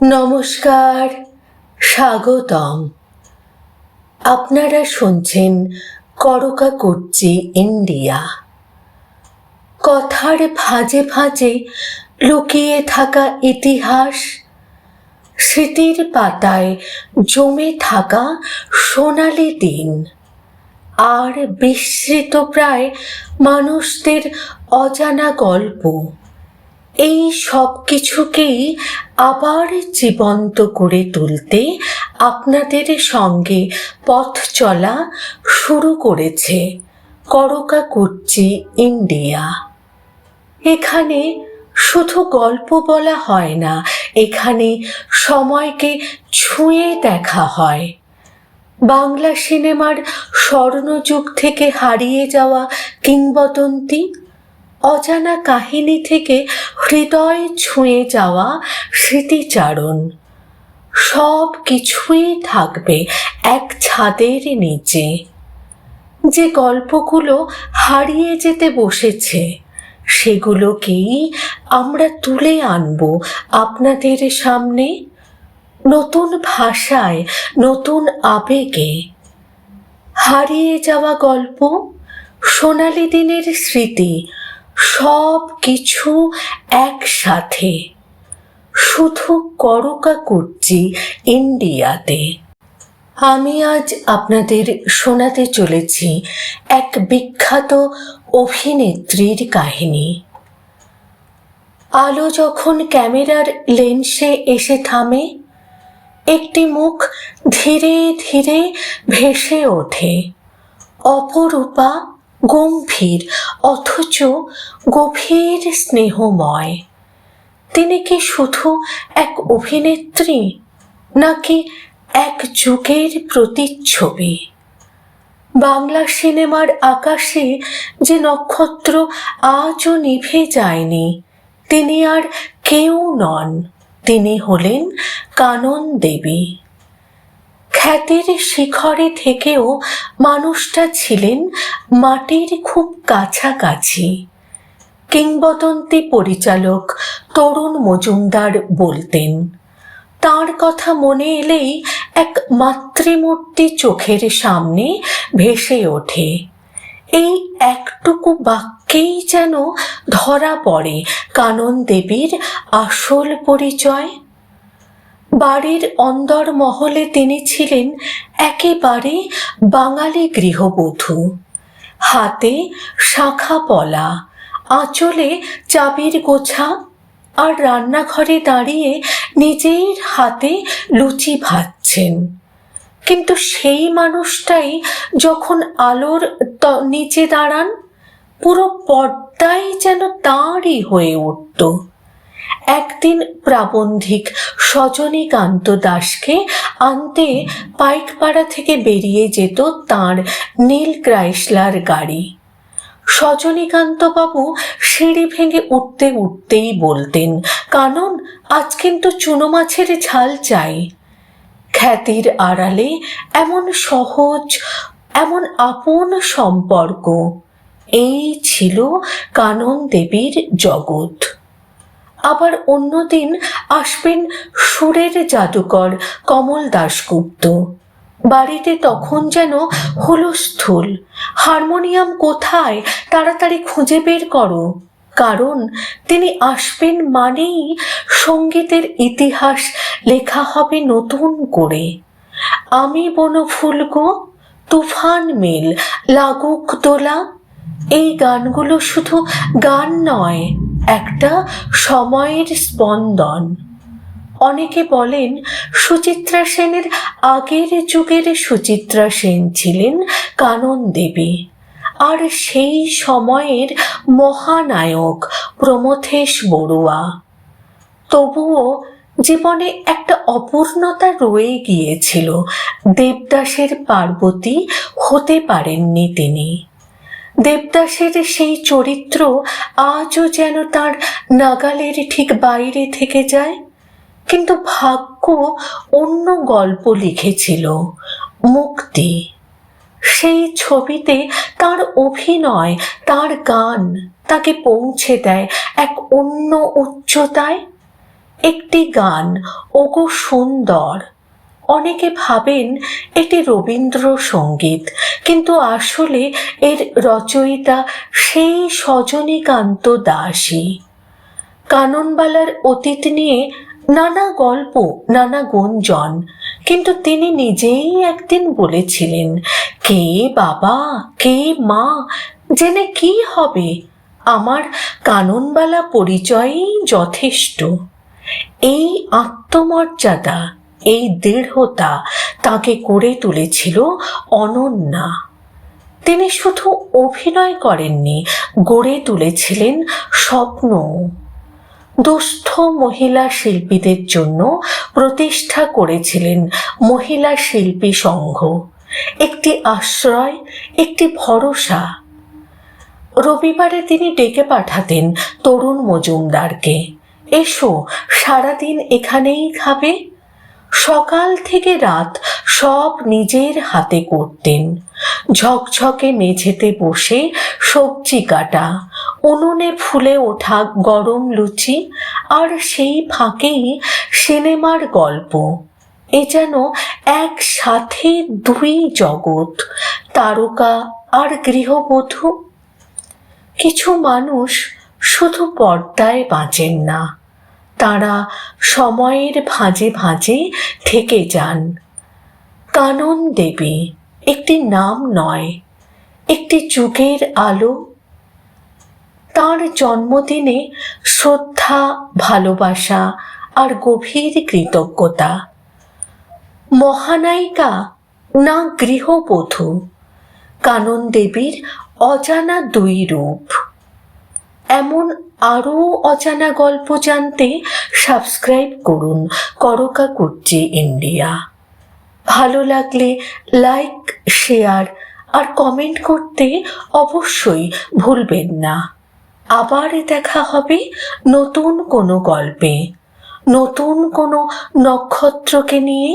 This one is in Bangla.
নমস্কার, স্বাগতম। আপনারা শুনছেন করকা করছি ইন্ডিয়া। কথার ভাঁজে ভাঁজে লুকিয়ে থাকা ইতিহাস, স্মৃতির পাতায় জমে থাকা সোনালি দিন, আর বিস্মৃত প্রায় মানুষদের অজানা গল্প, এই সব কিছুকেই আবার জীবন্ত করে তুলতে আপনাদের সঙ্গে পথ চলা শুরু করেছে করকা করছি ইন্ডিয়া। এখানে শুধু গল্প বলা হয় না, এখানে সময়কে ছুঁয়ে দেখা হয়। বাংলা সিনেমার স্বর্ণযুগ থেকে হারিয়ে যাওয়া কিংবদন্তি, অজানা কাহিনী থেকে হৃদয় ছুঁয়ে যাওয়া স্মৃতিচারণ, সব কিছুই থাকবে এক ছাদের নিচে। যে গল্পগুলো হারিয়ে যেতে বসেছে, সেগুলোকেই আমরা তুলে আনব আপনাদের সামনে, নতুন ভাষায়, নতুন আবেগে। হারিয়ে যাওয়া গল্প, সোনালি দিনের স্মৃতি, সব কিছু একসাথে, শুধু করকা করছি ইন্ডিয়াতে। আমি আজ আপনাদের শোনাতে চলেছি এক বিখ্যাত অভিনেত্রীর কাহিনী। আলো যখন ক্যামেরার লেন্সে এসে থামে, একটি মুখ ধীরে ধীরে ভেসে ওঠে, অপরূপা, গম্ভীর, অথচ গভীর স্নেহময়। তিনি কি শুধু এক অভিনেত্রী, নাকি এক যুগের প্রতিচ্ছবি? বাংলা সিনেমার আকাশে যে নক্ষত্র আজও নিভে যায়নি, তিনি আর কেউ নন, তিনি হলেন কানন দেবী। খ্যাতির শিখরে থেকেও মানুষটা ছিলেন মাটির খুব কাছাকাছি। কিংবদন্তি পরিচালক তরুণ মজুমদার বলতেন, তার কথা মনে এলেই এক মাতৃমূর্তি চোখের সামনে ভেসে ওঠে। এই একটুকু বাক্যেই যেন ধরা পড়ে কানন দেবীর আসল পরিচয়। বাড়ির অন্দর মহলে তিনি ছিলেন একেবারে বাঙালি গৃহবধূ, হাতে শাঁখা পলা, আঁচলে চাবির গোছা, আর রান্নাঘরে দাঁড়িয়ে নিজের হাতে লুচি ভাজছেন। কিন্তু সেই মানুষটাই যখন আলোর নিচে দাঁড়ান, পুরো পর্দাই যেন তাঁরই হয়ে উঠত। একদিন প্রাবন্ধিক সজনীকান্ত দাশকে আনতে পাইকপাড়া থেকে বেরিয়ে যেত তাঁর নীল ক্রাইসলার গাড়ি। সজনীকান্ত বাবু সিঁড়ি ভেঙে উঠতে উঠতেই বলতেন, কানন, আজ কিন্তু চুনো মাছের ঝাল চাই। খ্যাতির আড়ালে এমন সহজ, এমন আপন সম্পর্ক, এই ছিল কানন দেবীর জগৎ। আবার অন্যদিন আসবেন সুরের জাদুকর কমল দাশগুপ্ত। বাড়িতে তখন যেন হুলস্থুল, হারমোনিয়াম কোথায়, তাড়াতাড়ি খুঁজে বের করো, কারণ তিনি আসবেন মানেই সঙ্গীতের ইতিহাস লেখা হবে নতুন করে। আমি বনফুল গো, তুফান মেল, লাগুক দোলা, এই গানগুলো শুধু গান নয়, একটা সময়ের স্পন্দন। অনেকে বলেন সুচিত্রা সেনের আগের যুগের সুচিত্রা সেন ছিলেন কানন দেবী, আর সেই সময়ের মহানায়ক প্রমথেশ বড়ুয়া। তবুও জীবনে একটা অপূর্ণতা রয়ে গিয়েছিল, দেবদাসের পার্বতী হতে পারেননি তিনি। দেবদাসের সেই চরিত্র আজও যেন তার নাগালের ঠিক বাইরে থেকে যায়। কিন্তু ভাগ্য অন্য গল্প লিখেছিল, মুক্তি। সেই ছবিতে তার অভিনয়, তার গান তাকে পৌঁছে দেয় এক অন্য উচ্চতায়। একটি গান ওগো সুন্দর। অনেকে ভাবেন এটি রবীন্দ্রসঙ্গীত, কিন্তু আসলে এর রচয়িতা সেই সজনীকান্ত দাসই। কাননবালার অতীত নিয়ে নানা গল্প, নানা গুঞ্জন, কিন্তু তিনি নিজেই একদিন বলেছিলেন, কে বাবা, কে মা, জেনে কি হবে, আমার কাননবালা পরিচয়ই যথেষ্ট। এই আত্মমর্যাদা, এই দৃঢ়তা তাকে করে তুলেছিল অনন্যা। তিনি শুধু অভিনয় করেননি, গড়ে তুলেছিলেন স্বপ্ন। দুস্থ মহিলা শিল্পীদের জন্য প্রতিষ্ঠা করেছিলেন মহিলা শিল্পী সংঘ, একটি আশ্রয়, একটি ভরসা। রবিবারে তিনি ডেকে পাঠাতেন তরুণ মজুমদারকে, এসো সারাদিন এখানেই খাবে। সকাল থেকে রাত সব নিজের হাতে করতেন। ঝকঝকে মেঝেতে বসে সবজি কাটা, উনুনে ফুলে ওঠা গরম লুচি, আর সেই ফাঁকেই সিনেমার গল্প। এ যেন একসাথে দুই জগৎ, তারকা আর গৃহবধূ। কিছু মানুষ শুধু পর্দায় বাঁচেন না, তারা সময়ের ভাঁজে ভাঁজে থেকে যান। কানন দেবী একটি নাম নয়, একটি যুগের আলো। তাঁর জন্মদিনে শ্রদ্ধা, ভালোবাসা আর গভীর কৃতজ্ঞতা। মহানায়িকা না গৃহবধূ, কানন দেবীর অজানা দুই রূপ। এমন আরও অজানা গল্প জানতে সাবস্ক্রাইব করুন করকা কুর্চি ইন্ডিয়া। ভালো লাগলে লাইক, শেয়ার আর কমেন্ট করতে অবশ্যই ভুলবেন না। আবার দেখা হবে নতুন কোনো গল্পে, নতুন কোনো নক্ষত্রকে নিয়ে।